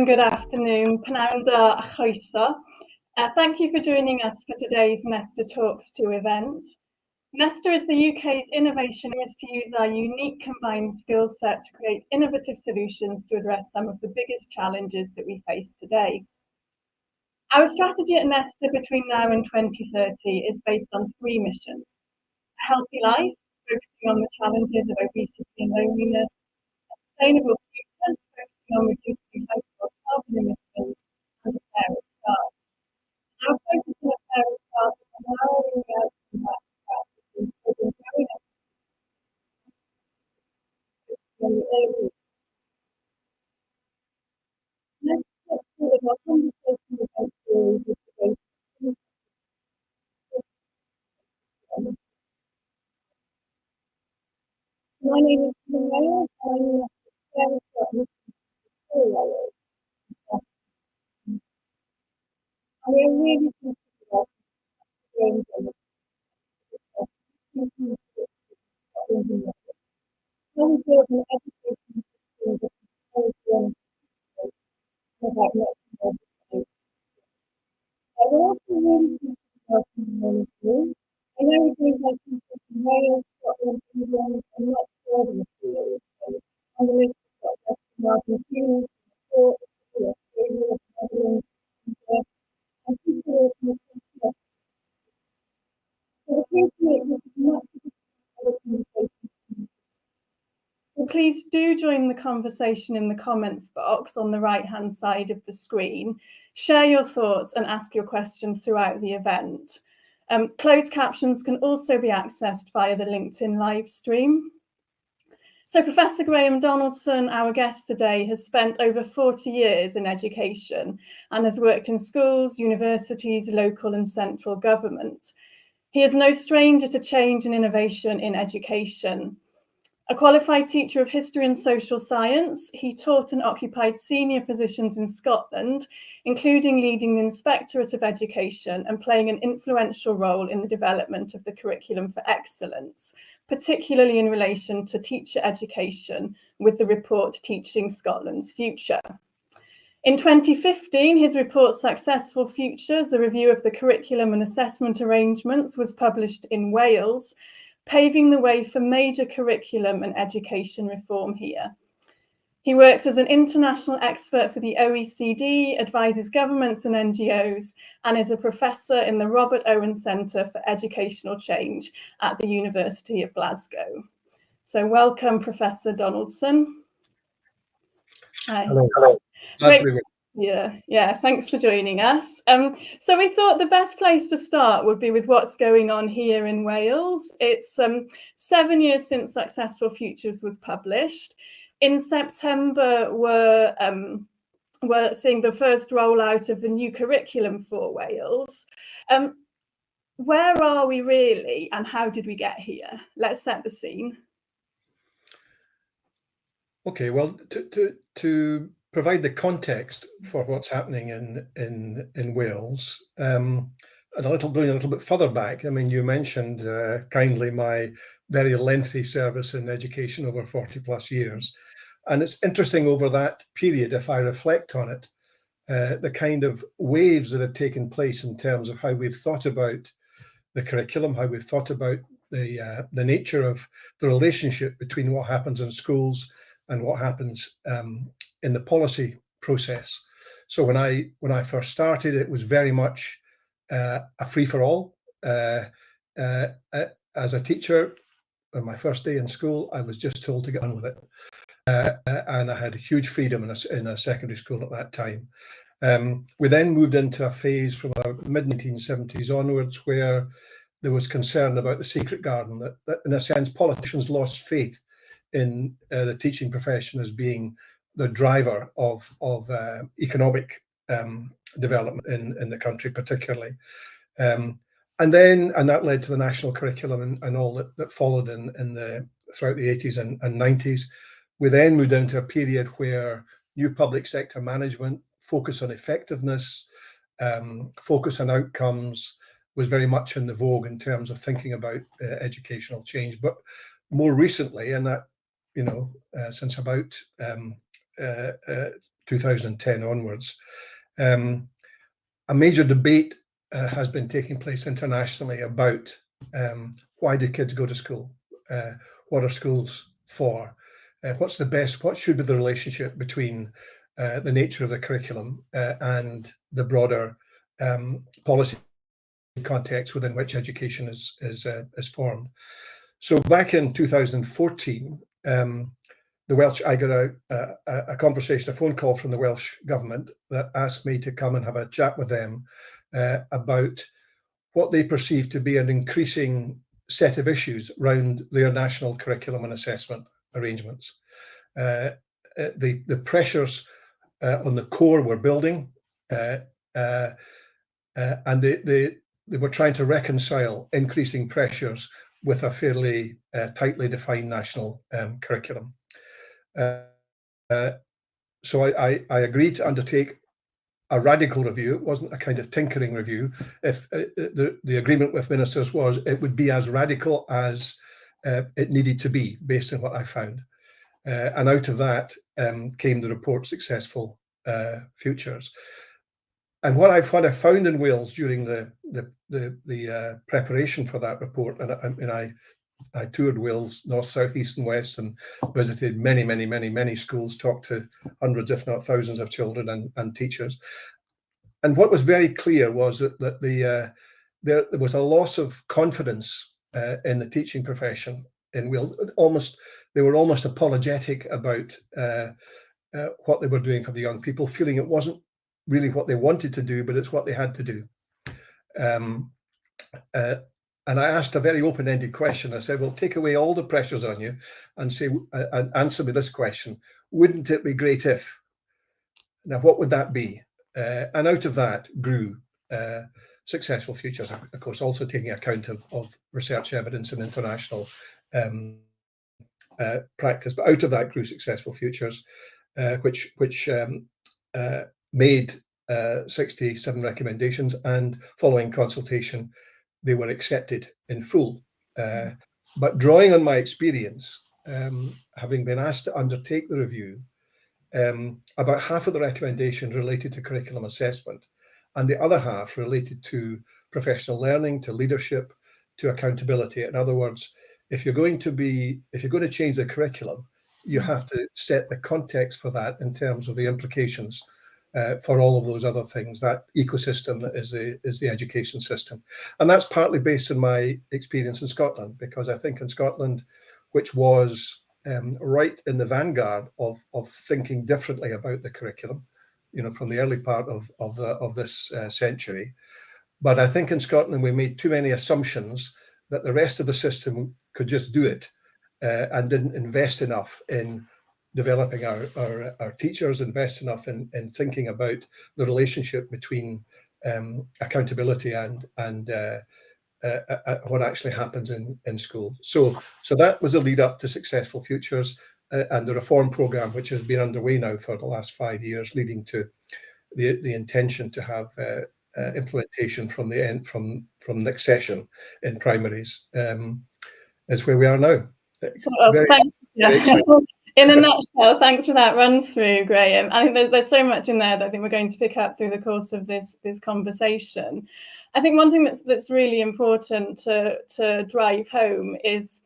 and good afternoon. Pananda Achoiso. Thank you for joining us for today's Nesta Talks 2 event. Nesta is the UK's innovation is to use our unique combined skill set to create innovative solutions to address some of the biggest challenges that we face today. Our strategy at Nesta between now and 2030 is based on 3 missions: a healthy life, focusing on the challenges of obesity and loneliness; a sustainable future, focusing on reducing household carbon emissions; and a fairer start. Our focus on a fairer start is on narrowing the outcome that between children growing up in the early. Let's get started our conversation with our series with the My name is Maria, and I'm a fairer start with the I am really thinking about Graham Donaldson. How we build an education system that empowers young people about not to. I will also really thinking about humanity. I know we're doing like people from Wales, Scotland, England, and much further afield. On the list of got Argentina, Australia, Netherlands, and people from the continent. So the thing to make this much of a conversation. So please do join the conversation in the comments box on the right-hand side of the screen. Share your thoughts and ask your questions throughout the event. Closed captions can also be accessed via the LinkedIn live stream. So Professor Graham Donaldson, our guest today, has spent over 40 years in education and has worked in schools, universities, local and central government. He is no stranger to change and innovation in education. A qualified teacher of history and social science, he taught and occupied senior positions in Scotland, including leading the Inspectorate of Education and playing an influential role in the development of the Curriculum for Excellence, particularly in relation to teacher education with the report Teaching Scotland's Future. In 2015, his report Successful Futures, the review of the curriculum and assessment arrangements, was published in Wales, paving the way for major curriculum and education reform here. He works as an international expert for the OECD, advises governments and NGOs, and is a professor in the Robert Owen Centre for Educational Change at the University of Glasgow. So welcome, Professor Donaldson. Hi. Hello. Great. Yeah, thanks for joining us. So we thought the best place to start would be with what's going on here in Wales. It's 7 years since Successful Futures was published. In September, we're seeing the first rollout of the new curriculum for Wales. Where are we really, and how did we get here? Let's set the scene. Okay, well, to provide the context for what's happening in Wales, going a little bit further back. I mean, you mentioned kindly my very lengthy service in education over 40 plus years, and it's interesting over that period, if I reflect on it, the kind of waves that have taken place in terms of how we've thought about the curriculum, how we've thought about the nature of the relationship between what happens in schools and what happens in the policy process. So when I first started, it was very much a free-for-all. As a teacher, on my first day in school, I was just told to get on with it, and I had huge freedom in a secondary school at that time. We then moved into a phase from the mid-1970s onwards where there was concern about the secret garden, that in a sense politicians lost faith in the teaching profession as being the driver of economic development in the country, particularly. And that led to the national curriculum and all that followed throughout the 80s and 90s. We then moved into a period where new public sector management, focus on effectiveness, focus on outcomes was very much in the vogue in terms of thinking about educational change. But more recently, and that, since about 2010 onwards. A major debate has been taking place internationally about why do kids go to school? What are schools for? What should be the relationship between the nature of the curriculum and the broader policy context within which education is formed? So back in 2014, I got a conversation, a phone call from the Welsh government that asked me to come and have a chat with them about what they perceive to be an increasing set of issues around their national curriculum and assessment arrangements. The pressures on the core were building, and they were trying to reconcile increasing pressures with a fairly tightly defined national curriculum. So I agreed to undertake a radical review. It wasn't a kind of tinkering review. If the agreement with ministers was it would be as radical as it needed to be based on what I found. And out of that came the report, Successful Futures. And what I found in Wales during the preparation for that report, and I toured Wales, north, south, east, and west, and visited many schools, talked to hundreds, if not thousands, of children and teachers. And what was very clear was that there was a loss of confidence in the teaching profession in Wales. They were almost apologetic about what they were doing for the young people, feeling it wasn't really what they wanted to do, but it's what they had to do. And I asked a very open-ended question. I said, well, take away all the pressures on you and answer me this question. Wouldn't it be great if? Now, what would that be? And out of that grew Successful Futures, of course, also taking account of research evidence and international practice. But out of that grew Successful Futures, which made 67 recommendations, and following consultation, they were accepted in full. But drawing on my experience, having been asked to undertake the review, about half of the recommendations related to curriculum assessment, and the other half related to professional learning, to leadership, to accountability. In other words, if you're going to change the curriculum, you have to set the context for that in terms of the implications for all of those other things, that ecosystem that is the education system. And that's partly based on my experience in Scotland, because I think in Scotland, which was right in the vanguard of thinking differently about the curriculum, from the early part of this century. But I think in Scotland, we made too many assumptions that the rest of the system could just do it and didn't invest enough in developing our teachers, invest enough in thinking about the relationship between accountability and what actually happens in school. So that was a lead up to Successful Futures and the reform program, which has been underway now for the last 5 years, leading to the intention to have implementation from next session in primaries, is where we are now. Well, thanks. In a nutshell, thanks for that run through, Graham. I think there's so much in there that I think we're going to pick up through the course of this conversation. I think one thing that's really important to drive home is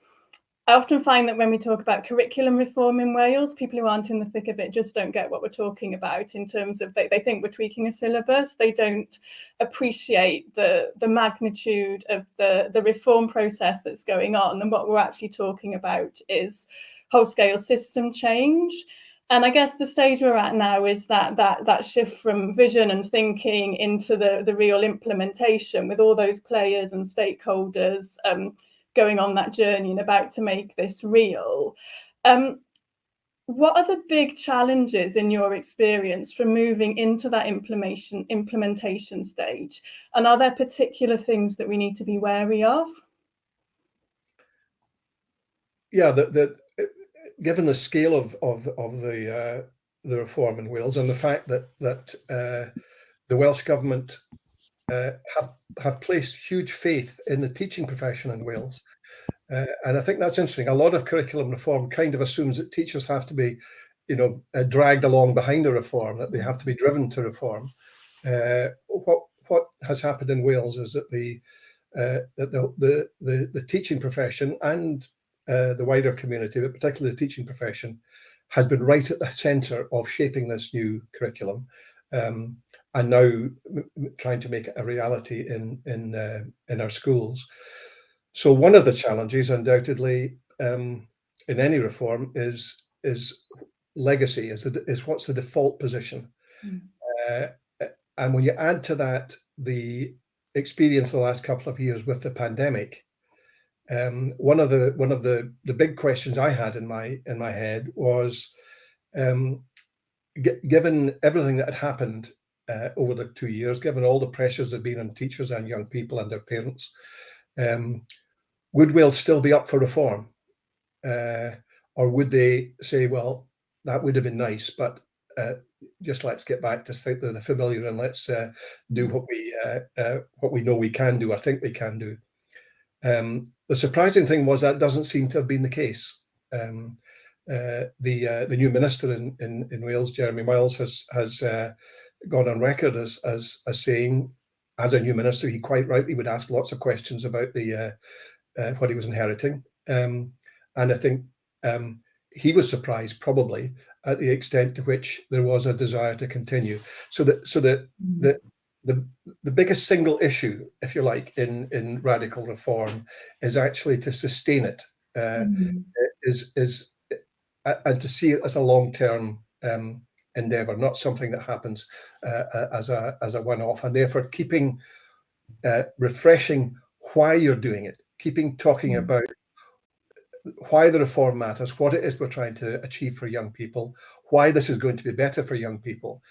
I often find that when we talk about curriculum reform in Wales, people who aren't in the thick of it just don't get what we're talking about in terms of they think we're tweaking a syllabus. They don't appreciate the magnitude of the reform process that's going on. And what we're actually talking about is whole-scale system change. And I guess the stage we're at now is that shift from vision and thinking into the real implementation, with all those players and stakeholders going on that journey and about to make this real. What are the big challenges in your experience from moving into that implementation stage? And are there particular things that we need to be wary of? Yeah, given the scale of the reform in Wales, and the fact that the Welsh government have placed huge faith in the teaching profession in Wales. And I think that's interesting. A lot of curriculum reform kind of assumes that teachers have to be dragged along behind a reform, that they have to be driven to reform. What has happened in Wales is that the teaching profession and the wider community, but particularly the teaching profession, has been right at the centre of shaping this new curriculum, and now trying to make it a reality in our schools. So one of the challenges, undoubtedly, in any reform is legacy, is what's the default position. And when you add to that the experience of the last couple of years with the pandemic, one of the big questions I had in my head was, given everything that had happened over the 2 years, given all the pressures that have been on teachers and young people and their parents, would Wales still be up for reform? Or would they say, well, that would have been nice, but just let's get back to the familiar, and let's do what we know we can do, or think we can do. The surprising thing was that doesn't seem to have been the case. The new minister in Wales, Jeremy Miles, has gone on record as saying, as a new minister, he quite rightly would ask lots of questions about what he was inheriting, and I think he was surprised probably at the extent to which there was a desire to continue. So that the biggest single issue, if you like, in radical reform is actually to sustain it, and to see it as a long-term endeavour, not something that happens as a one-off, and therefore keeping refreshing why you're doing it, keeping talking about why the reform matters, what it is we're trying to achieve for young people, why this is going to be better for young people,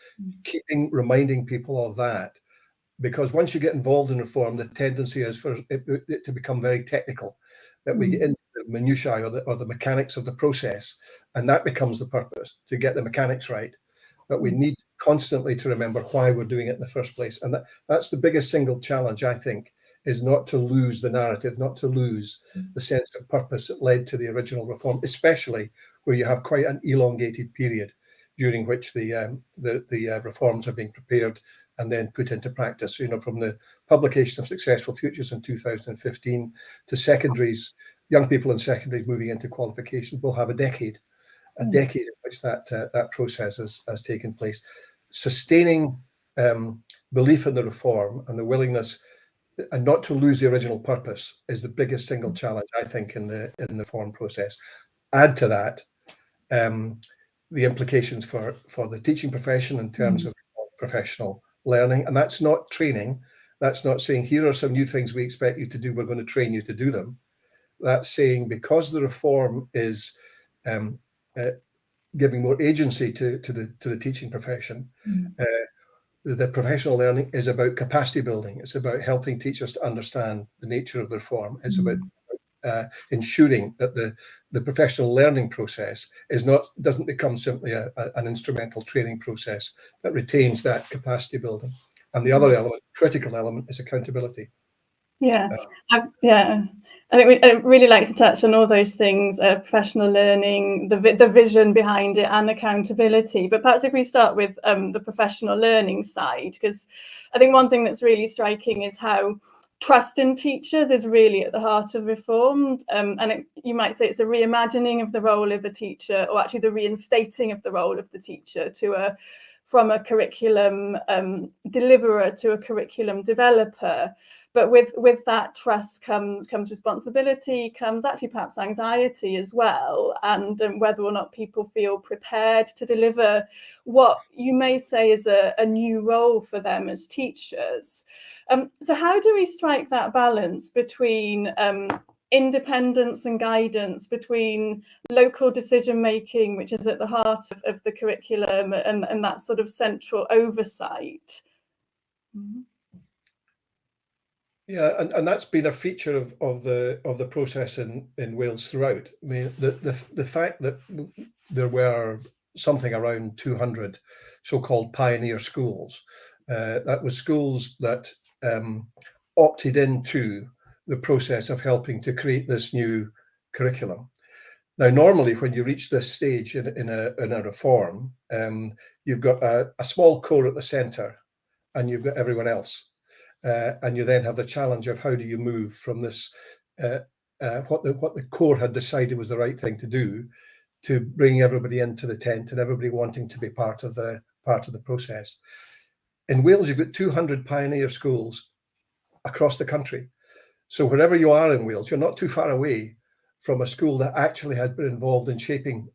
keeping reminding people of that. Because once you get involved in reform, the tendency is for it to become very technical, that we get into the minutiae or the mechanics of the process, and that becomes the purpose, to get the mechanics right. But we need constantly to remember why we're doing it in the first place. And that's the biggest single challenge, I think, is not to lose the narrative, not to lose the sense of purpose that led to the original reform, especially where you have quite an elongated period during which the reforms are being prepared and then put into practice. From the publication of Successful Futures in 2015 to secondaries, young people in secondaries moving into qualifications will have a decade in which that process has taken place. Sustaining belief in the reform and the willingness, and not to lose the original purpose, is the biggest single challenge, I think, in the reform process. Add to that the implications for the teaching profession in terms of professional learning, and that's not training. That's not saying, here are some new things we expect you to do, we're going to train you to do them. That's saying, because the reform is giving more agency to the teaching profession, the professional learning is about capacity building. It's about helping teachers to understand the nature of the reform. It's about ensuring that the professional learning process doesn't become simply an instrumental training process, that retains that capacity building. And the other element, critical element, is accountability. I think I'd really like to touch on all those things: professional learning, the vision behind it, and accountability. But perhaps if we start with the professional learning side, because I think one thing that's really striking is how trust in teachers is really at the heart of reform. You might say it's a reimagining of the role of the teacher, or actually the reinstating of the role of the teacher from a curriculum deliverer to a curriculum developer. But with that trust comes responsibility, comes actually perhaps anxiety as well, and whether or not people feel prepared to deliver what you may say is a new role for them as teachers. So how do we strike that balance between independence and guidance, between local decision making, which is at the heart of the curriculum, and that sort of central oversight? Yeah, and that's been a feature of the process in Wales throughout. I mean, the fact that there were something around 200 so-called pioneer schools, that was schools that opted into the process of helping to create this new curriculum. Now, normally, when you reach this stage in a reform, you've got a small core at the centre, and you've got everyone else, and you then have the challenge of how do you move from this what the core had decided was the right thing to do, to bring everybody into the tent and everybody wanting to be part of the process. In Wales, you've got 200 pioneer schools across the country. So wherever you are in Wales, you're not too far away from a school that actually has been involved in shaping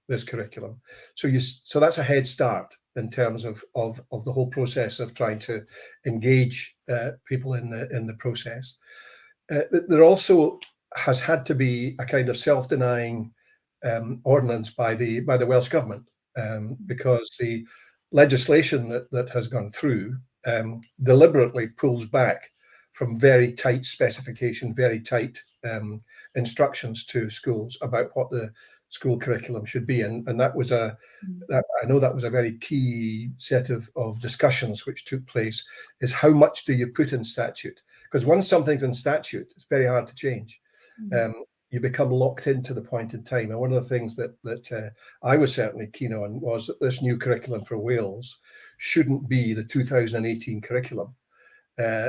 this curriculum. So that's a head start in terms of the whole process of trying to engage people in the process. There also has had to be a kind of self-denying ordinance by the Welsh government, because the legislation that has gone through deliberately pulls back from very tight specification, very tight instructions to schools about what the school curriculum should be, and that was I know that was a very key set of discussions which took place. Is how much do you put in statute? Because once something's in statute, it's very hard to change. You become locked into the point in time. And one of the things that I was certainly keen on was that this new curriculum for Wales shouldn't be the 2018 curriculum.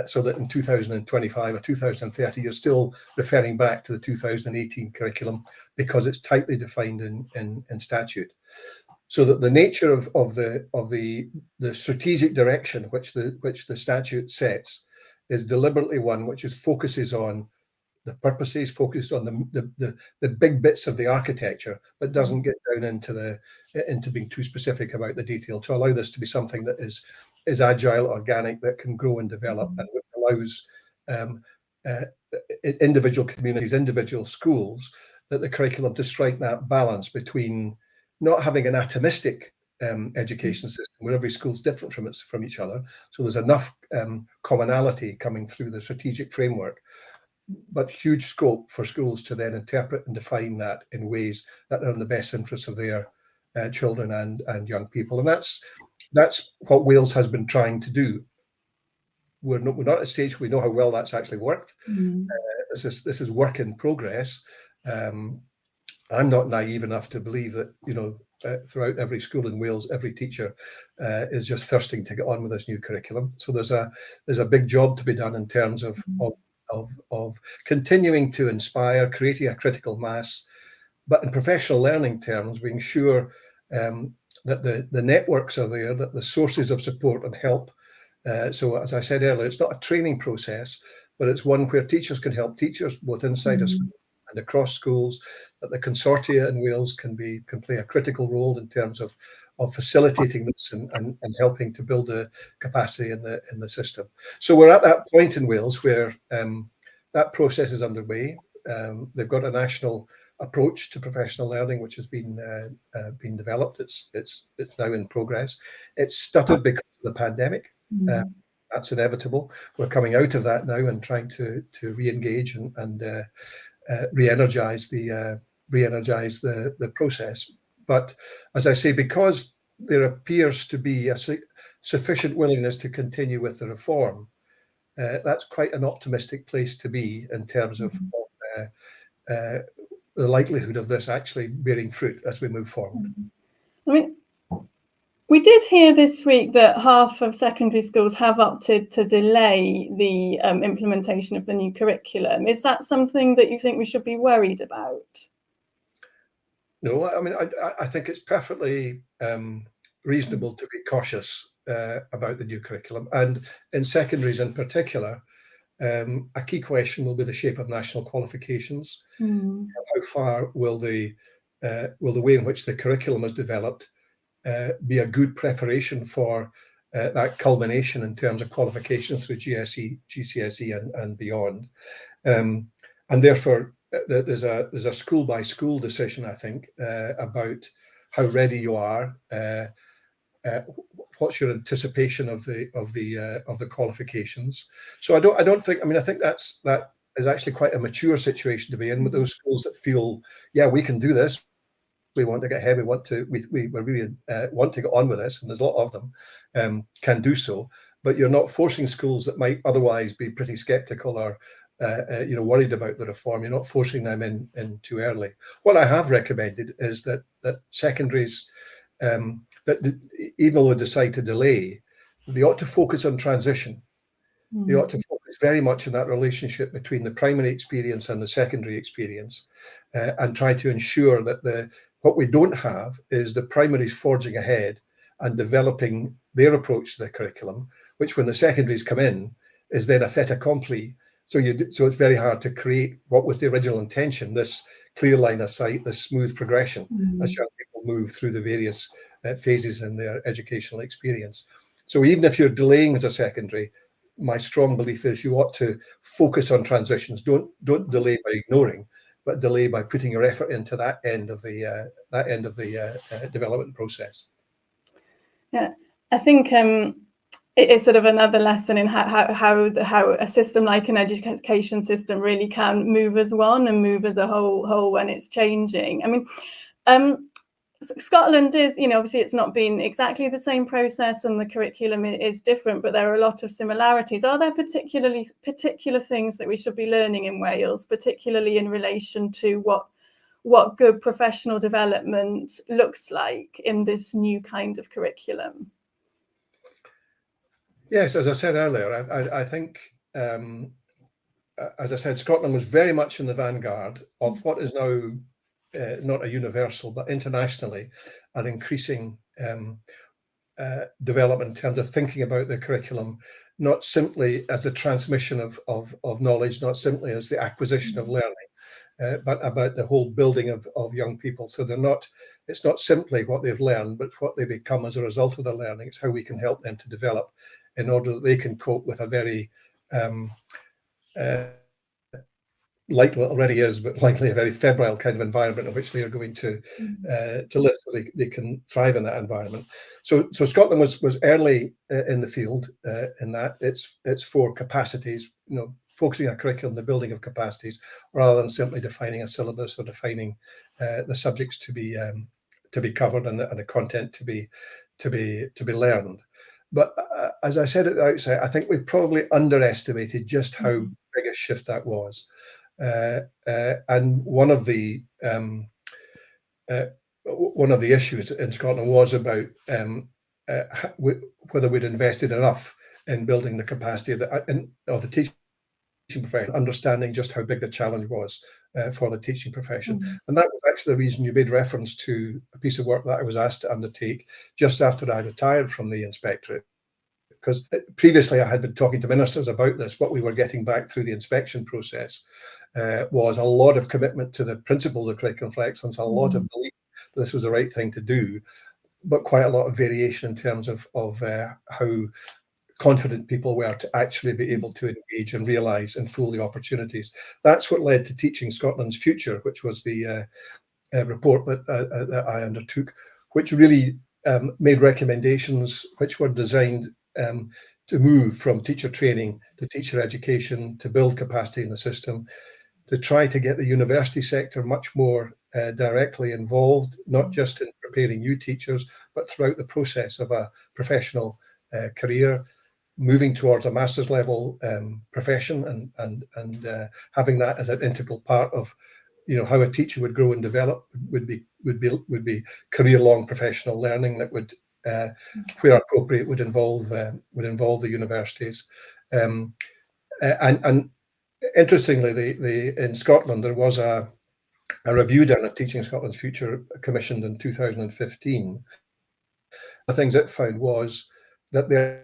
So that in 2025 or 2030, you're still referring back to the 2018 curriculum because it's tightly defined in statute. So that the nature of the strategic direction which the statute sets is deliberately one which focuses on the purposes, focused on the big bits of the architecture, but doesn't get down into being too specific about the detail, to allow this to be something that is agile, organic, that can grow and develop, and allows individual communities, individual schools, that the curriculum to strike that balance between not having an atomistic education system where every school's different from each other. So there's enough commonality coming through the strategic framework, but huge scope for schools to then interpret and define that in ways that are in the best interests of their children and young people. And that's what Wales has been trying to do. We're not at a stage where we know how well that's actually worked. This is work in progress. I'm not naive enough to believe that, throughout every school in Wales, every teacher is just thirsting to get on with this new curriculum. So there's a big job to be done in terms of continuing to inspire, creating a critical mass, but in professional learning terms, being sure that the networks are there, that the sources of support and help. So as I said earlier, it's not a training process, but it's one where teachers can help teachers both inside a school and across schools, that the consortia in Wales can play a critical role in terms of facilitating this and helping to build the capacity in the system. So we're at that point in Wales where that process is underway. They've got a national approach to professional learning which has been developed. It's now in progress. It's stuttered because of the pandemic. That's inevitable. We're coming out of that now and trying to re-engage and re-energize the process. But as I say, because there appears to be a sufficient willingness to continue with the reform, that's quite an optimistic place to be in terms of the likelihood of this actually bearing fruit as we move forward. I mean, we did hear this week that half of secondary schools have opted to delay the implementation of the new curriculum. Is that something that you think we should be worried about? No, I mean, I think it's perfectly reasonable to be cautious about the new curriculum, and in secondaries in particular. A key question will be the shape of national qualifications. How far will the way in which the curriculum is developed be a good preparation for that culmination in terms of qualifications through GCSE, and beyond. And therefore, there's a school by school decision, I think, about how ready you are. What's your anticipation of the qualifications? So I don't think. I mean, I think that is actually quite a mature situation to be in, with those schools that feel, yeah, we can do this. We want to get ahead. We really want to get on with this, and there's a lot of them can do so. But you're not forcing schools that might otherwise be pretty skeptical or worried about the reform. You're not forcing them in too early. What I have recommended is that secondaries, even though they decide to delay, they ought to focus on transition. They ought to focus very much on that relationship between the primary experience and the secondary experience, and try to ensure that what we don't have is the primaries forging ahead and developing their approach to the curriculum, which when the secondaries come in is then a fait accompli. So it's very hard to create what was the original intention, this clear line of sight, this smooth progression as young people move through the various phases in their educational experience. So even if you're delaying as a secondary, my strong belief is you ought to focus on transitions. Don't delay by ignoring, but delay by putting your effort into that end of the development process. Yeah, I think it's sort of another lesson in how a system like an education system really can move as one and move as a whole when it's changing. I mean, Scotland is, obviously it's not been exactly the same process and the curriculum is different, but there are a lot of similarities. Are there particular things that we should be learning in Wales, particularly in relation to what good professional development looks like in this new kind of curriculum? Yes, as I said earlier, I think, as I said, Scotland was very much in the vanguard of what is now not a universal, but internationally an increasing development in terms of thinking about the curriculum, not simply as a transmission of knowledge, not simply as the acquisition of learning, but about the whole building of young people. So it's not simply what they've learned, but what they become as a result of the learning. It's how we can help them to develop in order that they can cope with a very likely it already is, but likely a very febrile kind of environment in which they are going to live, so they can thrive in that environment. So Scotland was early in the field in that it's for capacities, focusing on curriculum, the building of capacities, rather than simply defining a syllabus or defining the subjects to be covered and the content to be learned. But as I said at the outset, I think we probably underestimated just how big a shift that was. And one of the issues in Scotland was about whether we'd invested enough in building the capacity of the teaching profession, understanding just how big the challenge was for the teaching profession. And that was actually the reason you made reference to a piece of work that I was asked to undertake just after I retired from the inspectorate. Because previously I had been talking to ministers about this. What we were getting back through the inspection process was a lot of commitment to the principles of curriculum for excellence, a lot of belief that this was the right thing to do, but quite a lot of variation in terms of how confident people were to actually be able to engage and realise in full the opportunities. That's what led to Teaching Scotland's Future, which was the report that I undertook, which really made recommendations which were designed to move from teacher training to teacher education, to build capacity in the system, to try to get the university sector much more directly involved, not just in preparing new teachers, but throughout the process of a professional career, moving towards a master's level profession and having that as an integral part of how a teacher would grow and develop would be career-long professional learning that would, where appropriate, would involve the universities. And interestingly, in Scotland there was a review done of Teaching Scotland's Future, commissioned in 2015. The things it found was that the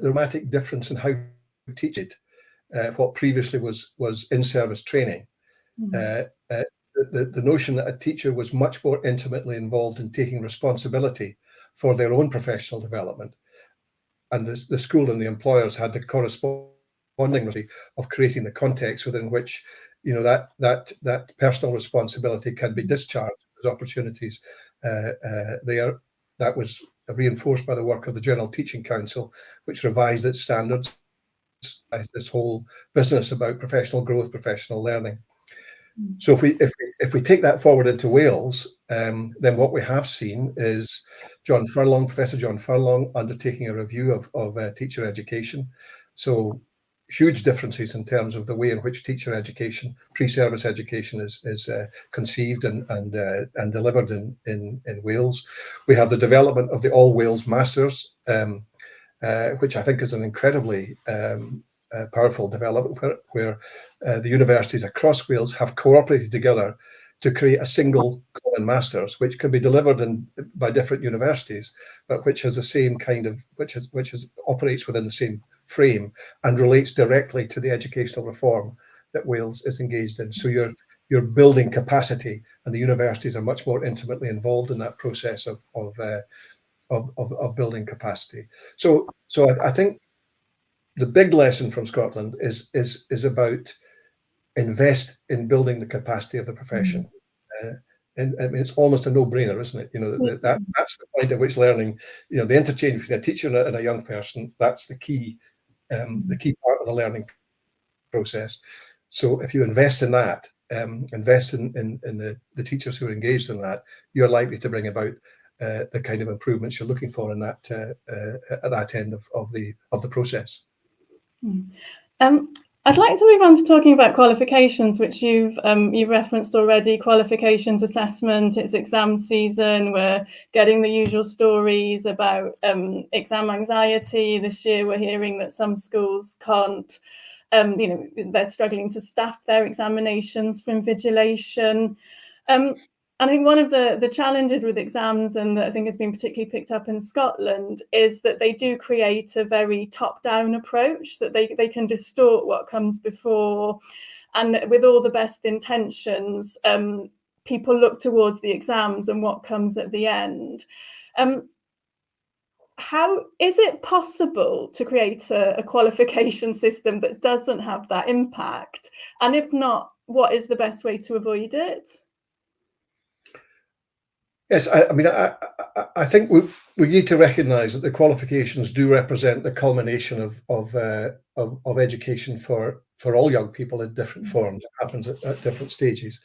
dramatic difference in how to teach it, what previously was in-service training. The notion that a teacher was much more intimately involved in taking responsibility for their own professional development, and the school and the employers had the corresponding of creating the context within which that personal responsibility can be discharged as opportunities there. That was reinforced by the work of the General Teaching Council, which revised its standards, this whole business about professional growth, professional learning. So if we take that forward into Wales, then what we have seen is Professor John Furlong undertaking a review of teacher education. So huge differences in terms of the way in which teacher education, pre-service education is conceived and delivered in Wales. We have the development of the All Wales Masters, which I think is an incredibly powerful development, where the universities across Wales have cooperated together to create a single common masters, which can be delivered by different universities, but which has the same kind of, which operates within the same frame and relates directly to the educational reform that Wales is engaged in. So you're building capacity, and the universities are much more intimately involved in that process of building capacity. So I think the big lesson from Scotland is about invest in building the capacity of the profession. And I mean, it's almost a no-brainer, isn't it? You know, that's the point at which learning, you know, the interchange between a teacher and a young person, that's the key part of the learning process. So if you invest in that, invest in the teachers who are engaged in that, you're likely to bring about the kind of improvements you're looking for in that at that end of the process. I'd like to move on to talking about qualifications, which you've referenced already. Qualifications assessment, it's exam season. We're getting the usual stories about exam anxiety. This year we're hearing that some schools can't, they're struggling to staff their examinations for invigilation. I think one of the challenges with exams, and that I think has been particularly picked up in Scotland, is that they do create a very top-down approach, that they can distort what comes before. And with all the best intentions, people look towards the exams and what comes at the end. How is it possible to create a qualification system that doesn't have that impact? And if not, what is the best way to avoid it? Yes, I mean, I think we need to recognise that the qualifications do represent the culmination of education for all young people in different forms. It happens at different stages,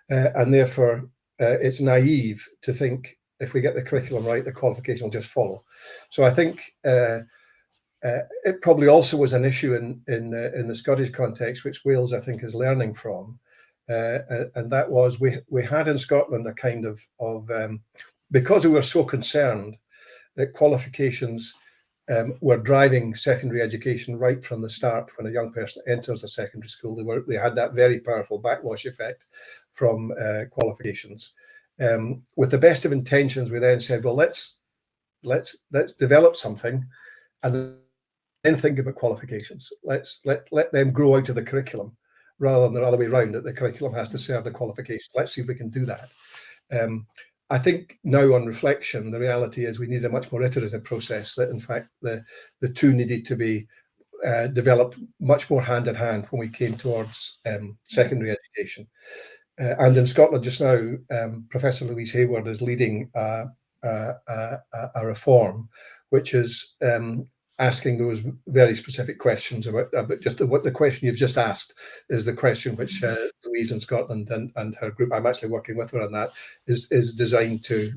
and therefore it's naive to think if we get the curriculum right, the qualification will just follow. So I think it probably also was an issue in the Scottish context, which Wales I think is learning from. And that was we had in Scotland a kind of because we were so concerned that qualifications were driving secondary education right from the start. When a young person enters a secondary school, they had that very powerful backwash effect from qualifications. With the best of intentions, we then said, well, let's develop something, and then think about qualifications. Let them grow out of the curriculum, rather than the other way around, that the curriculum has to serve the qualification. Let's see if we can do that. I think now on reflection, the reality is we need a much more iterative process, that in fact the two needed to be developed much more hand in hand when we came towards secondary education. And in Scotland just now, Professor Louise Hayward is leading a reform, which is asking those very specific questions about just what the question you've just asked is the question which Louise in Scotland and her group, I'm actually working with her on that, is designed to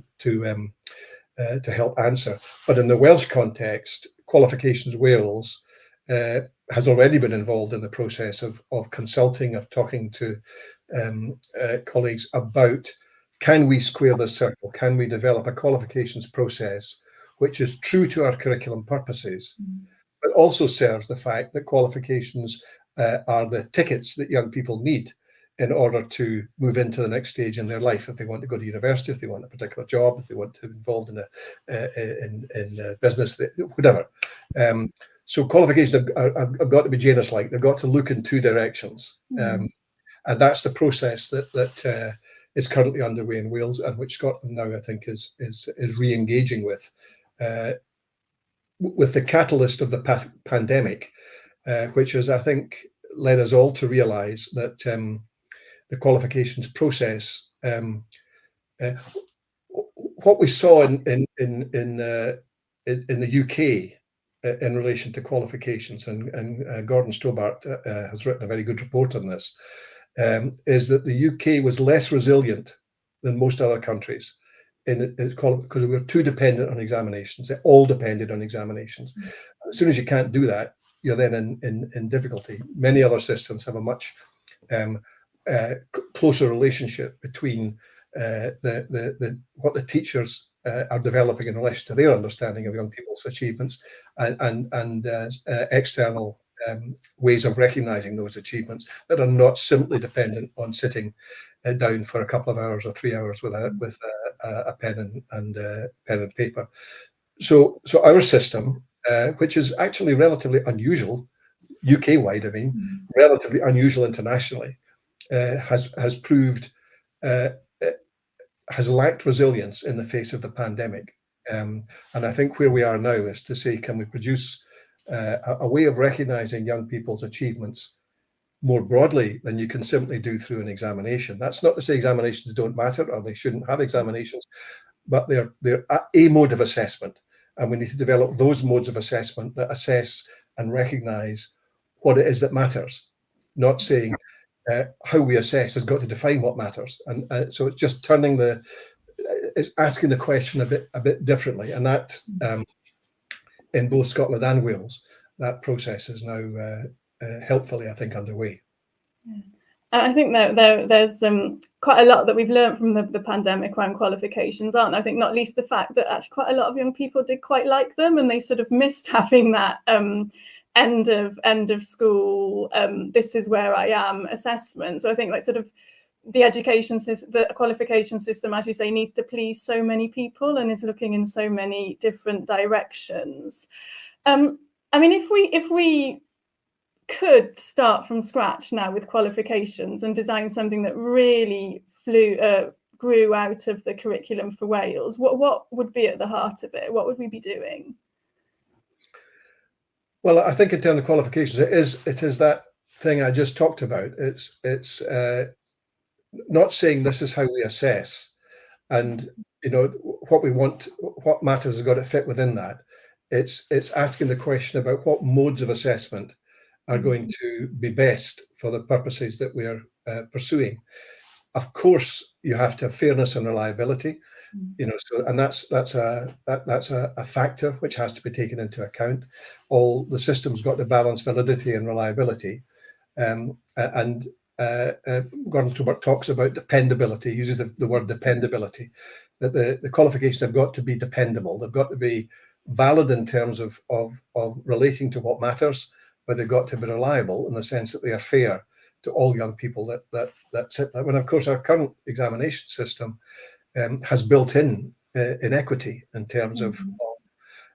help answer. But in the Welsh context, Qualifications Wales has already been involved in the process of consulting, of talking to colleagues about, can we square this circle? Can we develop a qualifications process which is true to our curriculum purposes, but also serves the fact that qualifications are the tickets that young people need in order to move into the next stage in their life. If they want to go to university, if they want a particular job, if they want to be involved in a business, whatever. So qualifications have got to be Janus-like. They've got to look in two directions, and that's the process that is currently underway in Wales, and which Scotland now I think is re-engaging with the catalyst of the pandemic, which has, I think, led us all to realise that the qualifications process, what we saw in the UK in relation to qualifications, and Gordon Stobart has written a very good report on this, is that the UK was less resilient than most other countries because we were too dependent on examinations. It all depended on examinations. As soon as you can't do that, you're then in difficulty. Many other systems have a much closer relationship between what the teachers are developing in relation to their understanding of young people's achievements and external ways of recognizing those achievements that are not simply dependent on sitting down for a couple of hours or 3 hours with a pen and paper. So our system, which is actually relatively unusual, UK-wide, I mean, relatively unusual internationally, has proved has lacked resilience in the face of the pandemic. And I think where we are now is to say, can we produce a way of recognizing young people's achievements more broadly than you can simply do through an examination? That's not to say examinations don't matter or they shouldn't have examinations, but they're a mode of assessment. And we need to develop those modes of assessment that assess and recognize what it is that matters, not saying how we assess has got to define what matters. And so it's just turning it's asking the question a bit differently. And that in both Scotland and Wales, that process is now helpfully, I think, underway. Yeah. I think there's quite a lot that we've learned from the pandemic around qualifications, aren't there? I think not least the fact that actually quite a lot of young people did quite like them, and they sort of missed having that end of school, this is where I am assessment. So I think like sort of the education system, the qualification system, as you say, needs to please so many people and is looking in so many different directions. I mean, if we could start from scratch now with qualifications and design something that really grew out of the curriculum for Wales, what would be at the heart of it? What would we be doing? Well, I think in terms of qualifications, it is that thing I just talked about. It's not saying this is how we assess, and what we want, what matters has got to fit within that. It's asking the question about what modes of assessment are going to be best for the purposes that we are pursuing. Of course, you have to have fairness and reliability, so, and that's a factor which has to be taken into account. All the systems got to balance validity and reliability, and Gordon Stobart talks about dependability, uses the word dependability, that the qualifications have got to be dependable. They've got to be valid in terms of relating to what matters, but they've got to be reliable in the sense that they are fair to all young people that sit there. When of course our current examination system has built in inequity in terms of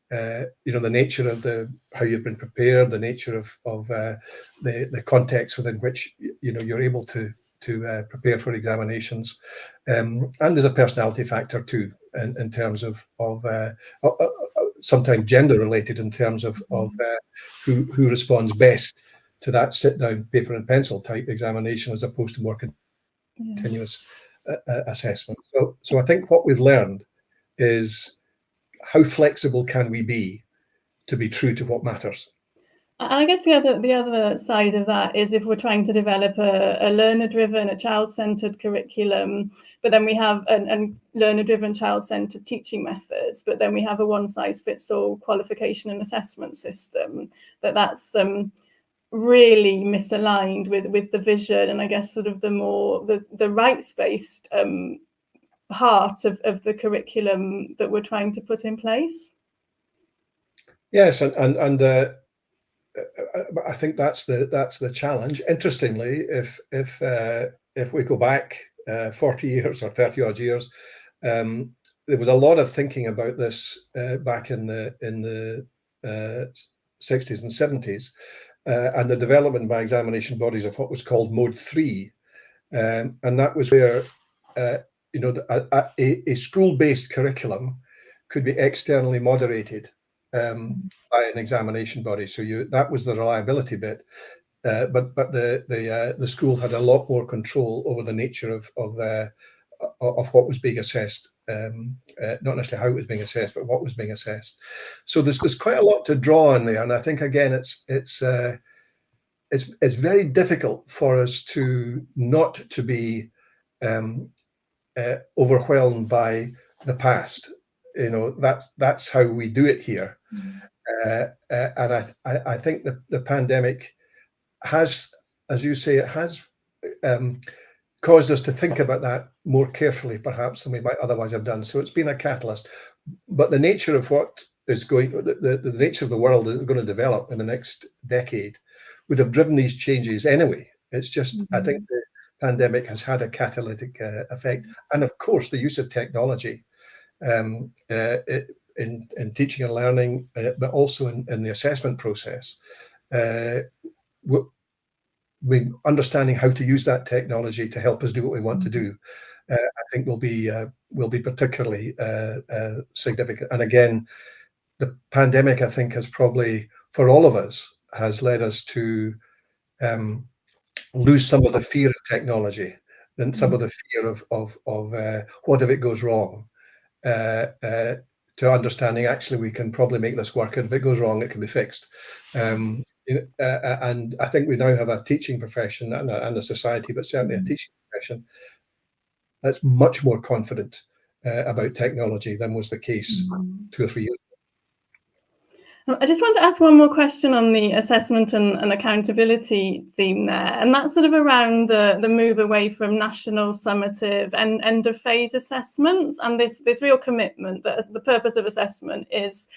the nature of how you've been prepared, the nature of the context within which you're able to prepare for examinations, and there's a personality factor too in terms of sometimes gender related in terms of who responds best to that sit down paper and pencil type examination as opposed to more continuous assessment. So I think what we've learned is how flexible can we be to be true to what matters. I guess the other side of that is if we're trying to develop a learner-driven, a child-centered curriculum, but then we have a learner-driven, child-centered teaching methods, but then we have a one-size-fits-all qualification and assessment system, that's really misaligned with the vision and I guess sort of the rights-based heart of the curriculum that we're trying to put in place. Yes, and I think that's the challenge. Interestingly, if we go back 40 years or 30 odd years, there was a lot of thinking about this back in the 60s and 70s, and the development by examination bodies of what was called Mode 3, and that was where a school-based curriculum could be externally moderated by an examination body. So that was the reliability bit, but the school had a lot more control over the nature of what was being assessed, not necessarily how it was being assessed, but what was being assessed. So there's quite a lot to draw on there, and I think again it's very difficult for us to not to be overwhelmed by the past. That's how we do it here. And I think the pandemic has, as you say, it has caused us to think about that more carefully, perhaps, than we might otherwise have done. So it's been a catalyst. But the nature of what is going, the nature of the world that is going to develop in the next decade would have driven these changes anyway. It's just, I think the pandemic has had a catalytic effect. And of course, the use of technology in teaching and learning, but also in the assessment process. Understanding how to use that technology to help us do what we want to do, I think will be particularly significant. And again, the pandemic, I think, has probably, for all of us, has led us to lose some of the fear of technology, and some of the fear of what if it goes wrong, to understanding actually we can probably make this work, and if it goes wrong, it can be fixed. And I think we now have a teaching profession and a society, but certainly a teaching profession that's much more confident about technology than was the case 2 or 3 years ago. I just want to ask one more question on the assessment and accountability theme there, and that's sort of around the move away from national summative and end of phase assessments, and this real commitment that the purpose of assessment is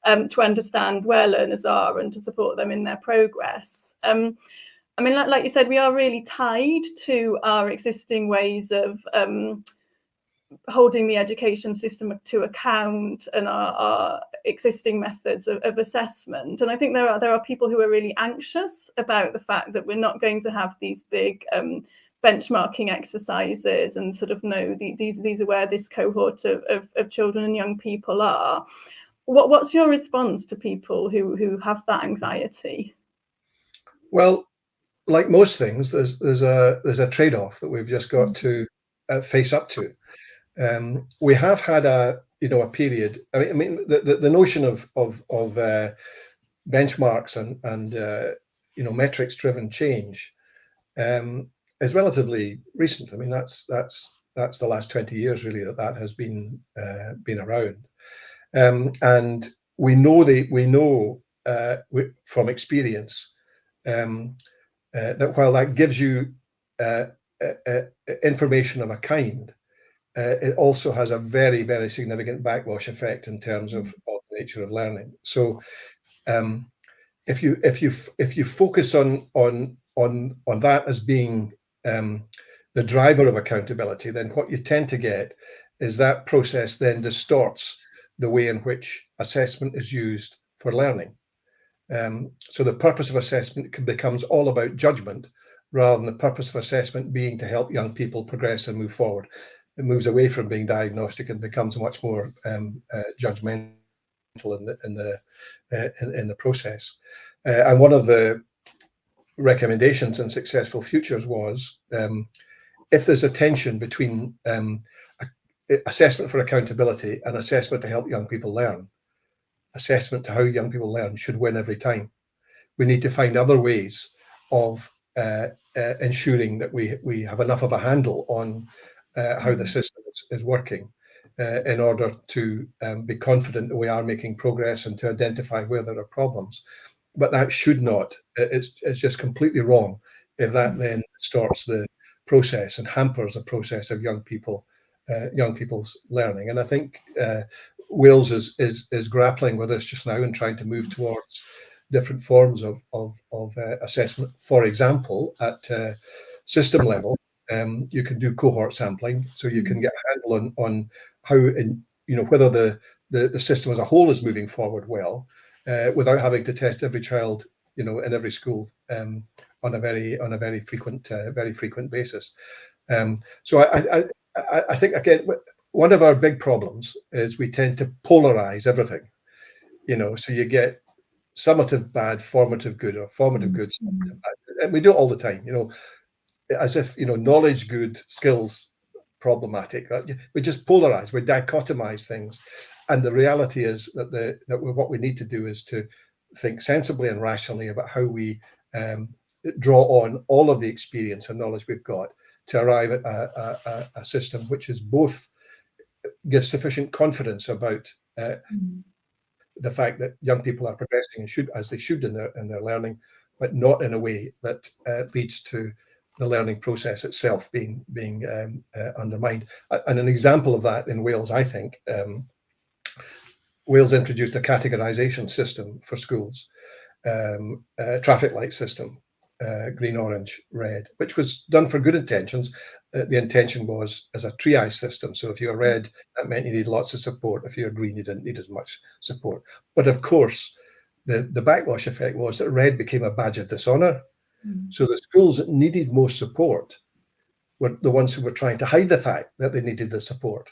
to understand where learners are and to support them in their progress. I mean, like you said, we are really tied to our existing ways of holding the education system to account and our existing methods of assessment. And I think there are people who are really anxious about the fact that we're not going to have these big benchmarking exercises and sort of know these are where this cohort of children and young people are. What's your response to people who have that anxiety? Well, like most things, there's a trade-off that we've just got to face up to. We have had a period. I mean, the notion of benchmarks and metrics-driven change is relatively recent. I mean, that's the last 20 years really that has been around, and we know from experience that while that gives you information of a kind, it also has a very, very significant backwash effect in terms of the nature of learning. So if you focus on that as being the driver of accountability, then what you tend to get is that process then distorts the way in which assessment is used for learning. So the purpose of assessment becomes all about judgment, rather than the purpose of assessment being to help young people progress and move forward. It moves away from being diagnostic and becomes much more judgmental in the process. And one of the recommendations in Successful Futures was, if there's a tension between assessment for accountability and assessment to help young people learn, assessment to how young people learn should win every time. We need to find other ways of ensuring that we have enough of a handle on how the system is working in order to be confident that we are making progress and to identify where there are problems. But that should not, it's just completely wrong if that then distorts the process and hampers the process of young people's learning. And I think Wales is grappling with this just now and trying to move towards different forms of assessment. For example, at system level, you can do cohort sampling, so you can get a handle on how, whether the system as a whole is moving forward well, without having to test every child, in every school on a very frequent basis. So I think, again, one of our big problems is we tend to polarize everything. So you get summative bad, formative good, or formative good, summative bad. And we do it all the time, as if, knowledge good, skills problematic. We just polarize, we dichotomize things. And the reality is that what we need to do is to think sensibly and rationally about how we draw on all of the experience and knowledge we've got to arrive at a system which is both gives sufficient confidence about the fact that young people are progressing and as they should in their learning, but not in a way that leads to the learning process itself being undermined. And an example of that in Wales, I think, Wales introduced a categorization system for schools, traffic light system, green, orange, red, which was done for good intentions. The intention was as a triage system. So if you were red, that meant you needed lots of support. If you were green, you didn't need as much support. But of course, the backwash effect was that red became a badge of dishonor. So the schools that needed most support were the ones who were trying to hide the fact that they needed the support.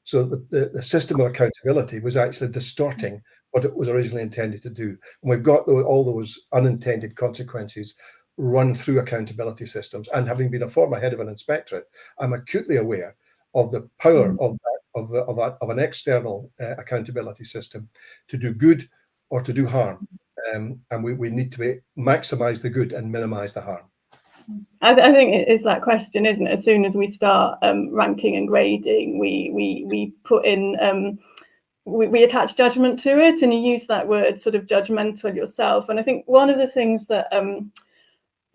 So the system of accountability was actually distorting what it was originally intended to do. And we've got all those unintended consequences run through accountability systems. And having been a former head of an inspectorate, I'm acutely aware of the power of an external accountability system to do good or to do harm. And we need to maximize the good and minimize the harm. I think it is that question, isn't it? As soon as we start ranking and grading, we put in, we attach judgment to it, and you use that word sort of judgmental yourself. And I think one of the things that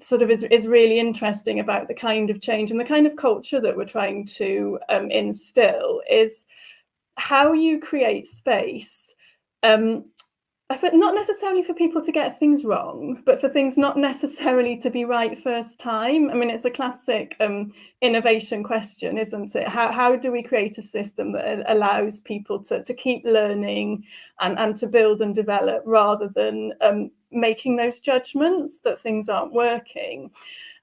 sort of is really interesting about the kind of change and the kind of culture that we're trying to instill is how you create space. But not necessarily for people to get things wrong, but for things not necessarily to be right first time. I mean, it's a classic innovation question, isn't it? How do we create a system that allows people to keep learning and to build and develop rather than making those judgments that things aren't working?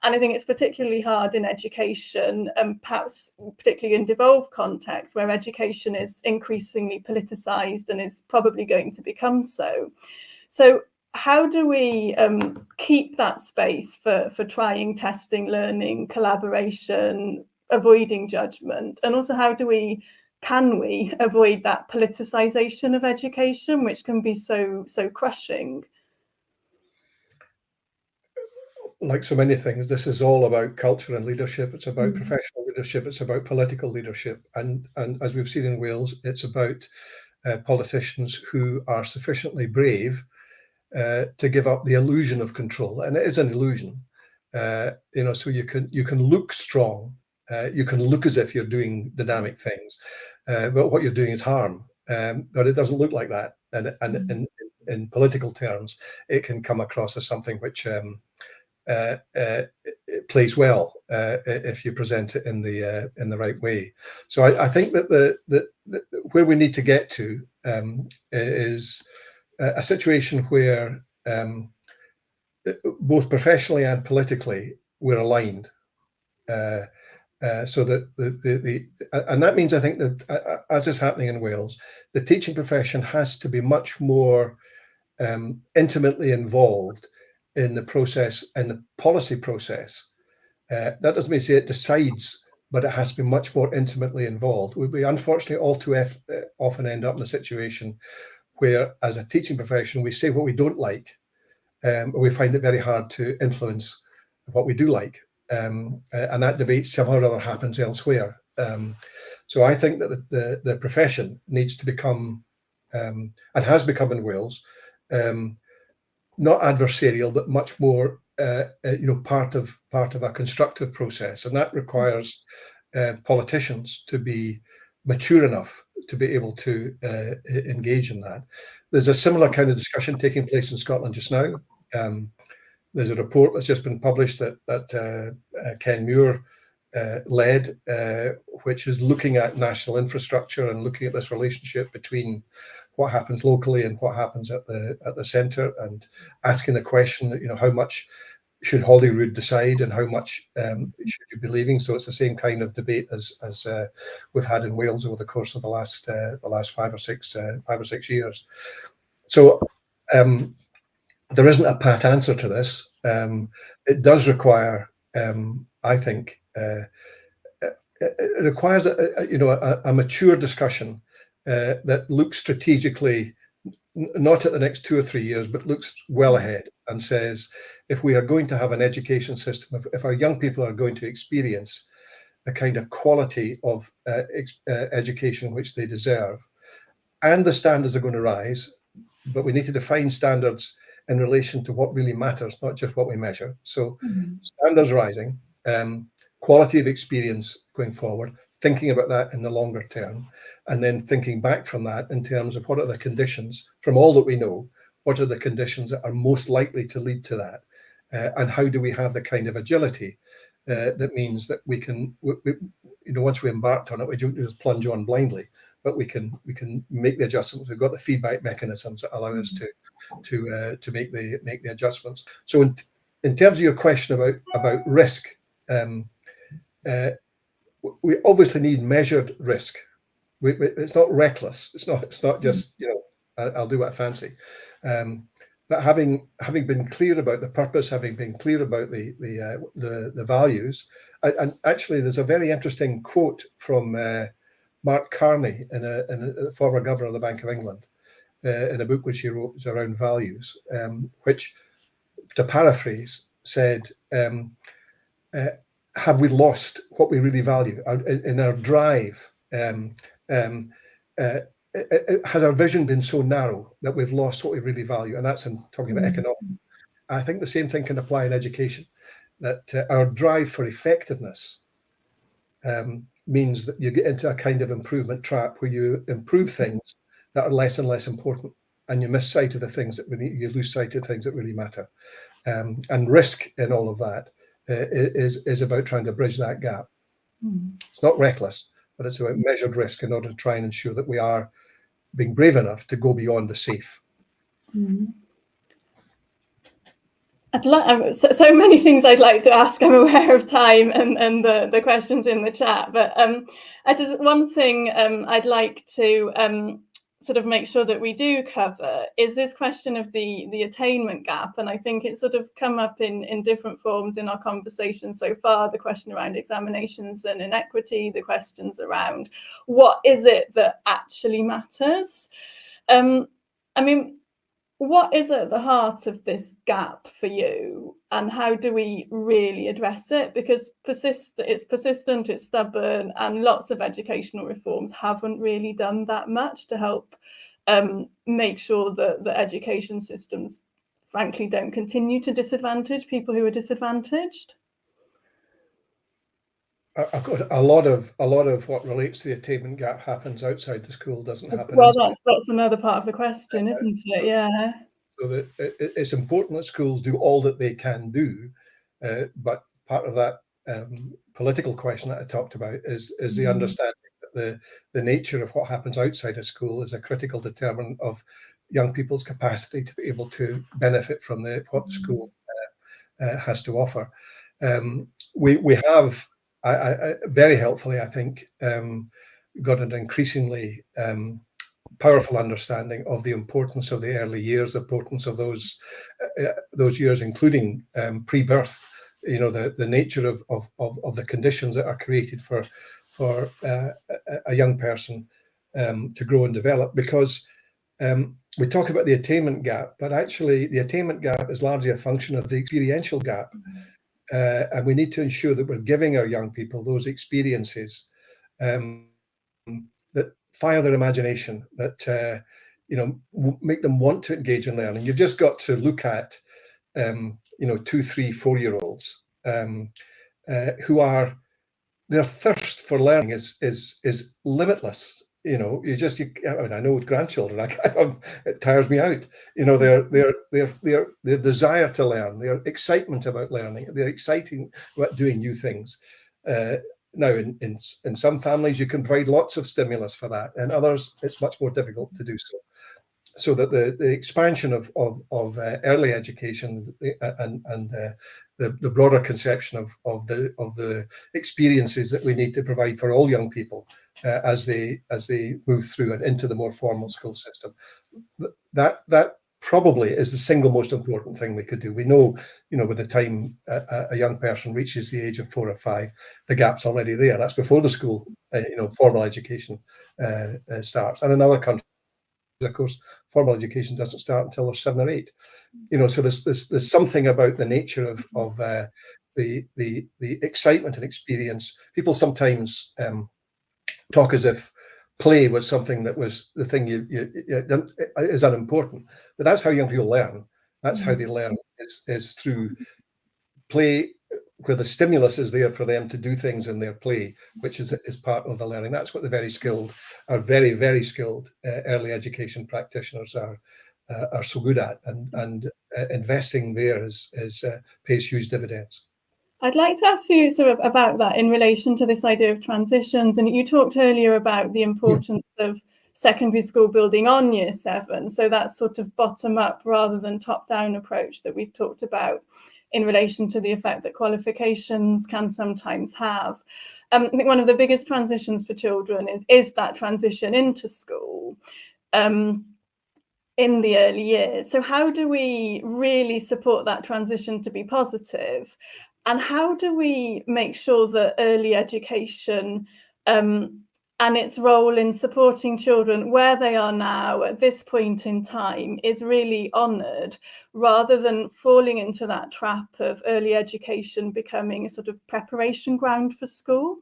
And I think it's particularly hard in education, perhaps particularly in devolved contexts where education is increasingly politicized and is probably going to become so. So how do we keep that space for trying, testing, learning, collaboration, avoiding judgment? And also can we avoid that politicization of education, which can be so crushing? Like so many things, this is all about culture and leadership. It's about professional leadership. It's about political leadership. And as we've seen in Wales, it's about politicians who are sufficiently brave to give up the illusion of control. And it is an illusion, so you can look strong. You can look as if you're doing dynamic things, but what you're doing is harm. But it doesn't look like that. And in political terms, it can come across as something which it plays well if you present it in the right way. So I think that where we need to get to is a situation where both professionally and politically we're aligned, so that and that means, I think, that as is happening in Wales, the teaching profession has to be much more intimately involved in the process and the policy process. That doesn't mean to say it decides, but it has to be much more intimately involved. We unfortunately all too often end up in a situation where, as a teaching profession, we say what we don't like, but we find it very hard to influence what we do like. And that debate somehow or other happens elsewhere. So I think that the profession needs to become, and has become in Wales, not adversarial, but much more, part of a constructive process, and that requires politicians to be mature enough to be able to engage in that. There's a similar kind of discussion taking place in Scotland just now. There's a report that's just been published that Ken Muir led, which is looking at national infrastructure and looking at this relationship between what happens locally and what happens at the centre, and asking the question that, how much should Holyrood decide and how much should you be leaving? So it's the same kind of debate as we've had in Wales over the course of the last 5 or 6 years. So there isn't a pat answer to this. It does require, I think, it requires a mature discussion that looks strategically, not at the next 2 or 3 years, but looks well ahead and says, if we are going to have an education system, if our young people are going to experience the kind of quality of education which they deserve, and the standards are going to rise, but we need to define standards in relation to what really matters, not just what we measure. So standards rising, quality of experience going forward, thinking about that in the longer term, and then thinking back from that in terms of what are the conditions, from all that we know, what are the conditions that are most likely to lead to that, and how do we have the kind of agility that means that we can, once we embarked on it, we don't just plunge on blindly, but we can make the adjustments. We've got the feedback mechanisms that allow us to make the adjustments. So in terms of your question about risk, we obviously need measured risk. It's not reckless. It's not just I'll do what I fancy. But having been clear about the purpose, having been clear about the values, and actually there's a very interesting quote from Mark Carney, a former governor of the Bank of England, in a book which he wrote was around values, which, to paraphrase, said, have we lost what we really value in our drive? Has our vision been so narrow that we've lost what we really value? And that's in talking about economics. I think the same thing can apply in education, that our drive for effectiveness means that you get into a kind of improvement trap where you improve things that are less and less important, and you miss sight of the things that you lose sight of things that really matter. And risk in all of that is about trying to bridge that gap. It's not reckless, but it's about measured risk in order to try and ensure that we are being brave enough to go beyond the safe. So many things I'd like to ask. I'm aware of time and the questions in the chat, but one thing I'd like to sort of make sure that we do cover is this question of the attainment gap. And I think it's sort of come up in different forms in our conversation so far, the question around examinations and inequity, the questions around what is it that actually matters. I mean, what is at the heart of this gap for you, and how do we really address it? Because it's persistent, it's stubborn, and lots of educational reforms haven't really done that much to help make sure that the education systems, frankly, don't continue to disadvantage people who are disadvantaged. A lot of what relates to the attainment gap happens outside the school, doesn't happen. Well, that's another part of the question, isn't it? Yeah. So that it's important that schools do all that they can do, but part of that political question that I talked about is the understanding that the nature of what happens outside of school is a critical determinant of young people's capacity to be able to benefit from what the school has to offer. We have. Very helpfully, I think, got an increasingly powerful understanding of the importance of the early years, the importance of those years, including pre-birth. The nature of the conditions that are created for a young person to grow and develop. Because we talk about the attainment gap, but actually the attainment gap is largely a function of the experiential gap. And we need to ensure that we're giving our young people those experiences that fire their imagination, that make them want to engage in learning. You've just got to look at 2, 3, 4-year-olds who are, their thirst for learning is limitless. I know with grandchildren, it tires me out. Their desire to learn, their excitement about learning, they're exciting about doing new things. Now, in some families, you can provide lots of stimulus for that, and others, it's much more difficult to do so. So that the expansion of early education and the broader conception of the experiences that we need to provide for all young people as they move through and into the more formal school system, that probably is the single most important thing we could do. We know, by the time a young person reaches the age of 4 or 5, the gap's already there. That's before the school, formal education starts. And in other countries, of course, formal education doesn't start until they're 7 or 8. So there's something about the nature of the excitement and experience. People sometimes talk as if play was something that was the thing is unimportant. But that's how young people learn. That's how they learn, is through play, where the stimulus is there for them to do things in their play, which is part of the learning. That's what the very skilled, very, very skilled early education practitioners are so good at, and investing there pays huge dividends. I'd like to ask you sort of about that in relation to this idea of transitions. And you talked earlier about the importance of secondary school building on year 7. So that's sort of bottom up rather than top down approach that we've talked about in relation to the effect that qualifications can sometimes have. I think one of the biggest transitions for children is that transition into school in the early years. So how do we really support that transition to be positive? And how do we make sure that early education and its role in supporting children where they are now at this point in time is really honoured, rather than falling into that trap of early education becoming a sort of preparation ground for school?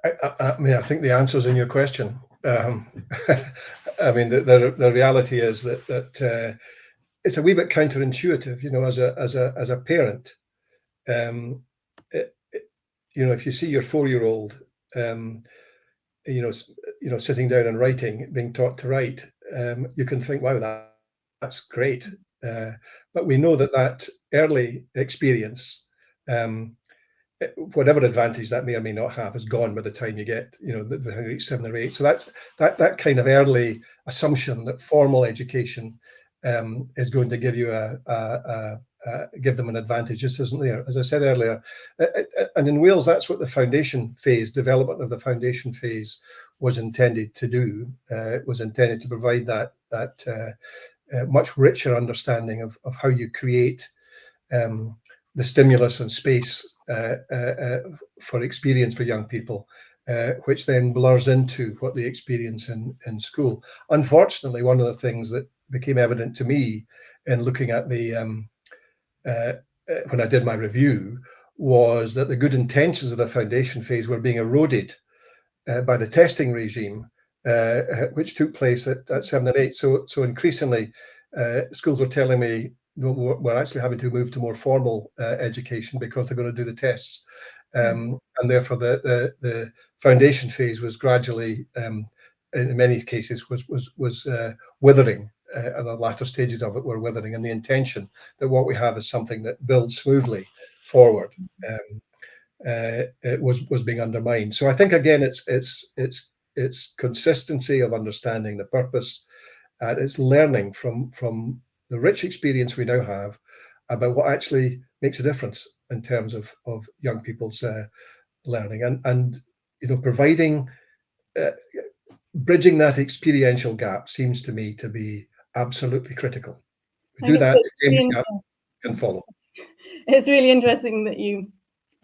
I mean, I think the answer's in your question. I mean, the reality is that it's a wee bit counterintuitive, as a parent. If you see your 4-year-old, sitting down and writing, being taught to write, you can think, wow, that's great. But we know that early experience, whatever advantage that may or may not have, is gone by the time you get, the reach 7 or 8. So that kind of early assumption that formal education is going to give you give them an advantage just isn't there. As I said earlier, and in Wales, that's what the foundation phase, development of the foundation phase, was intended to do. It was intended to provide that much richer understanding of how you create the stimulus and space for experience for young people, which then blurs into what they experience in school. Unfortunately, one of the things that became evident to me in looking at the when I did my review was that the good intentions of the foundation phase were being eroded by the testing regime, which took place at 7 and 8. So increasingly, schools were telling me we're actually having to move to more formal education because they're going to do the tests, and therefore the foundation phase was gradually, in many cases, was withering. The latter stages of it were withering, and the intention that what we have is something that builds smoothly forward it was being undermined. So I think again, it's consistency of understanding the purpose, and it's learning from the rich experience we now have about what actually makes a difference in terms of young people's learning, and providing bridging that experiential gap seems to me to be absolutely critical. We do that, the gap can follow. It's really interesting that you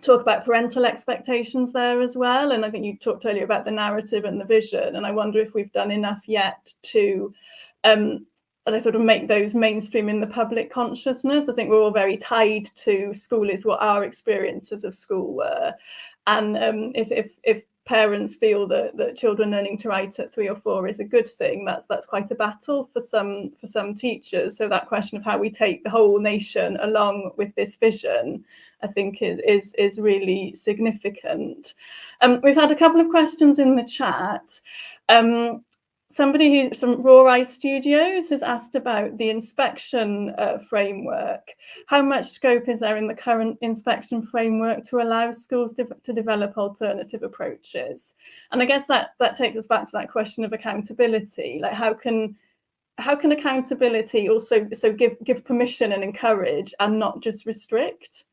talk about parental expectations there as well, and I think you talked earlier about the narrative and the vision, and I wonder if we've done enough yet to sort of make those mainstream in the public consciousness. I think we're all very tied to school is what our experiences of school were, and if parents feel that children learning to write at 3 or 4 is a good thing, that's quite a battle for some teachers. So that question of how we take the whole nation along with this vision, I think is really significant. We've had a couple of questions in the chat. Somebody from Raw Eye Studios has asked about the inspection framework. How much scope is there in the current inspection framework to allow schools to develop alternative approaches? And I guess that takes us back to that question of accountability. Like how can accountability also give permission and encourage and not just restrict?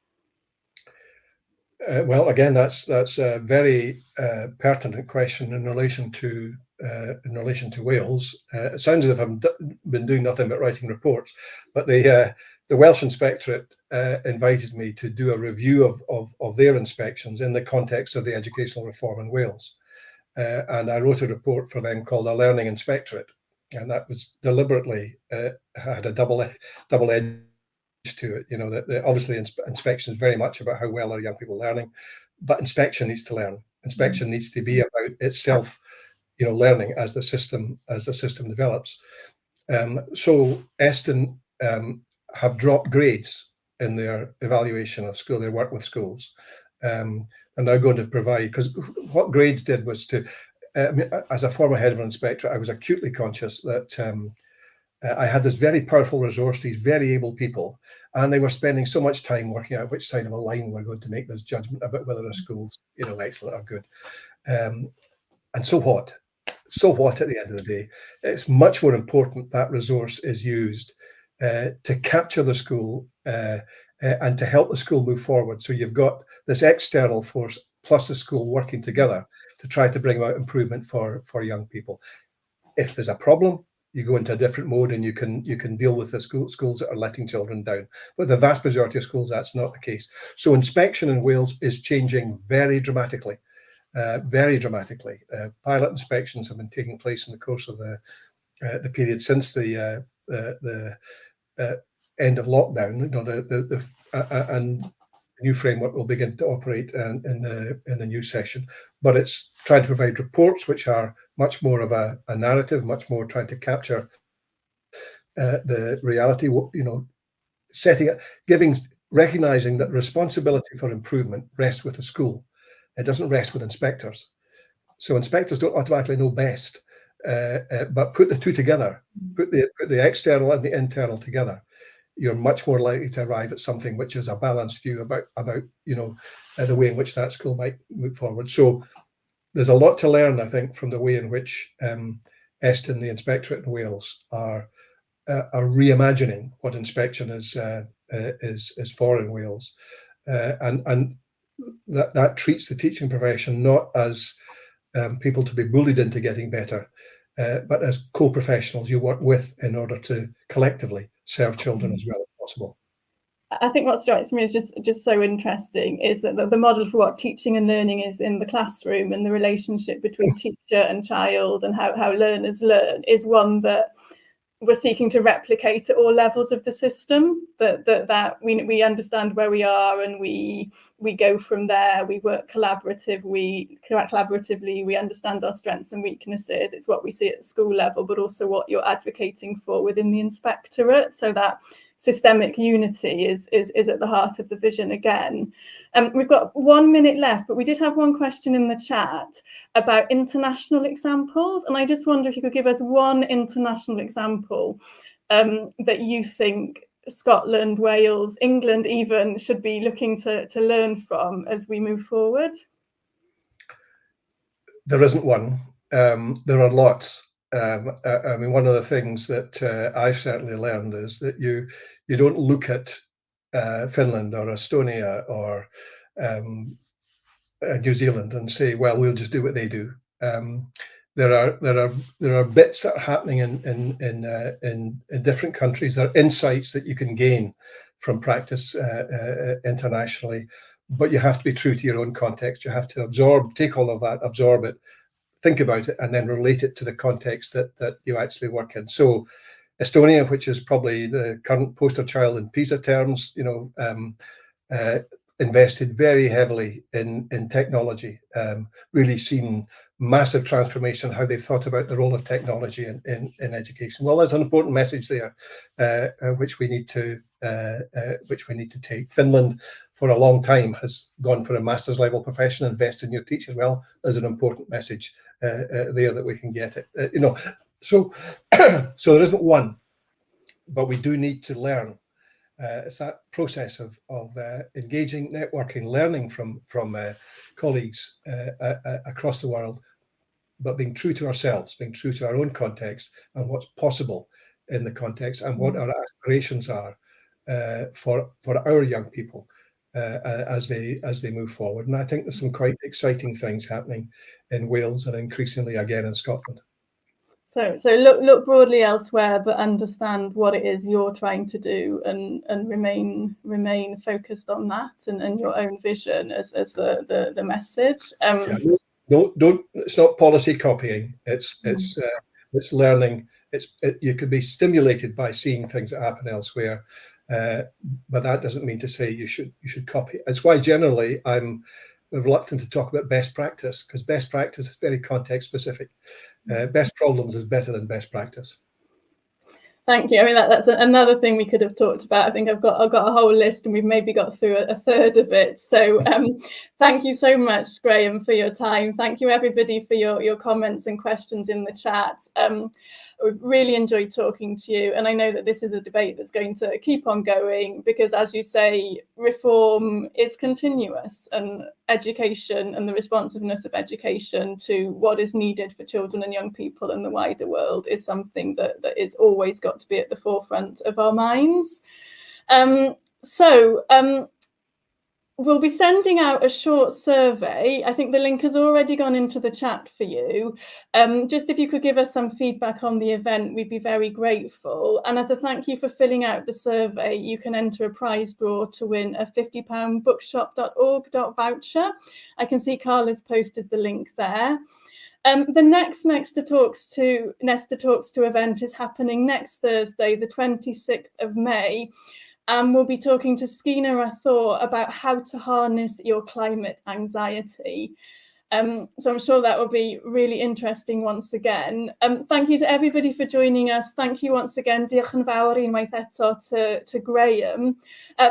Well, again, that's a very pertinent question in relation to Wales. It sounds as if I've been doing nothing but writing reports, but the Welsh Inspectorate invited me to do a review of their inspections in the context of the educational reform in Wales, and I wrote a report for them called A Learning Inspectorate, and that was deliberately had a double edge to it. That obviously inspection is very much about how well are young people learning, but inspection needs to learn. Inspection needs to be about itself, learning as the system develops. So Eston have dropped grades in their evaluation of school, their work with schools. They're now going to provide, because what grades did was to, as a former head of an inspectorate, I was acutely conscious that I had this very powerful resource, these very able people, and they were spending so much time working out which side of a line we're going to make this judgment about whether a school's, excellent or good. And so what? So what at the end of the day? It's much more important that resource is used to capture the school and to help the school move forward. So you've got this external force plus the school working together to try to bring about improvement for young people. If there's a problem, you go into a different mode and you can deal with the schools that are letting children down. But the vast majority of schools, that's not the case. So inspection in Wales is changing very dramatically. Pilot inspections have been taking place in the course of the period since the end of lockdown. And the new framework will begin to operate in the new session. But it's trying to provide reports which are much more of a narrative, much more trying to capture the reality. Recognizing that responsibility for improvement rests with the school. It doesn't rest with inspectors. So inspectors don't automatically know best, but put the two together, put the external and the internal together, you're much more likely to arrive at something which is a balanced view about the way in which that school might move forward. So there's a lot to learn, I think, from the way in which Eston, the inspectorate in Wales, are reimagining what inspection is for in Wales, and that treats the teaching profession not as people to be bullied into getting better, but as co-professionals you work with in order to collectively serve children as well as possible. I think what strikes me as just so interesting is that the model for what teaching and learning is in the classroom and the relationship between teacher and child and how learners learn is one that we're seeking to replicate at all levels of the system, that we understand where we are and we go from there. We work collaboratively, we understand our strengths and weaknesses. It's what we see at the school level, but also what you're advocating for within the inspectorate, so that systemic unity is at the heart of the vision again. We've got 1 minute left, but we did have one question in the chat about international examples, and I just wonder if you could give us one international example that you think Scotland, Wales, England even should be looking to learn from as we move forward. There isn't one. There are lots. I mean, one of the things that I've certainly learned is that you don't look at Finland or Estonia or New Zealand and say, well, we'll just do what they do. There are bits that are happening in different countries. There are insights that you can gain from practice internationally, but you have to be true to your own context. You have to take all of that, absorb it, think about it, and then relate it to the context that you actually work in. So Estonia, which is probably the current poster child in PISA terms, invested very heavily in technology, really seen massive transformation, how they thought about the role of technology in education. Well, there's an important message there, which we need to take. Finland, for a long time, has gone for a master's level profession, invest in your teachers. Well, there's an important message there that we can get it. So there isn't one, but we do need to learn. It's that process of engaging, networking, learning from colleagues across the world, but being true to ourselves, being true to our own context and what's possible in the context and what our aspirations are for our young people as they move forward. And I think there's some quite exciting things happening in Wales and increasingly again in Scotland. So look broadly elsewhere, but understand what it is you're trying to do, and remain focused on that and your own vision as the message. Don't. It's not policy copying. It's learning. You could be stimulated by seeing things that happen elsewhere, but that doesn't mean to say you should copy. It's why generally I'm reluctant to talk about best practice, because best practice is very context specific. Best problems is better than best practice. Thank you. I mean, that's another thing we could have talked about. I think I've got a whole list, and we've maybe got through a third of it. So thank you so much, Graham, for your time. Thank you, everybody, for your comments and questions in the chat. We've really enjoyed talking to you, and I know that this is a debate that's going to keep on going, because, as you say, reform is continuous, and education and the responsiveness of education to what is needed for children and young people in the wider world is something that is always got to be at the forefront of our minds. We'll be sending out a short survey. I think the link has already gone into the chat for you. Just if you could give us some feedback on the event, we'd be very grateful. And as a thank you for filling out the survey, you can enter a prize draw to win a £50 bookshop.org voucher. I can see Carl has posted the link there. The next Nesta Talks to event is happening next Thursday, the 26th of May. And we'll be talking to Skeena Rathor about how to harness your climate anxiety. So I'm sure that will be really interesting once again. Thank you to everybody for joining us. Thank you once again, diolch yn fawr unwaith eto to Graham.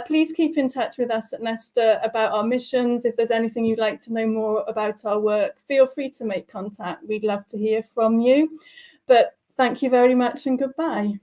Please keep in touch with us at Nesta about our missions. If there's anything you'd like to know more about our work, feel free to make contact. We'd love to hear from you. But thank you very much and goodbye.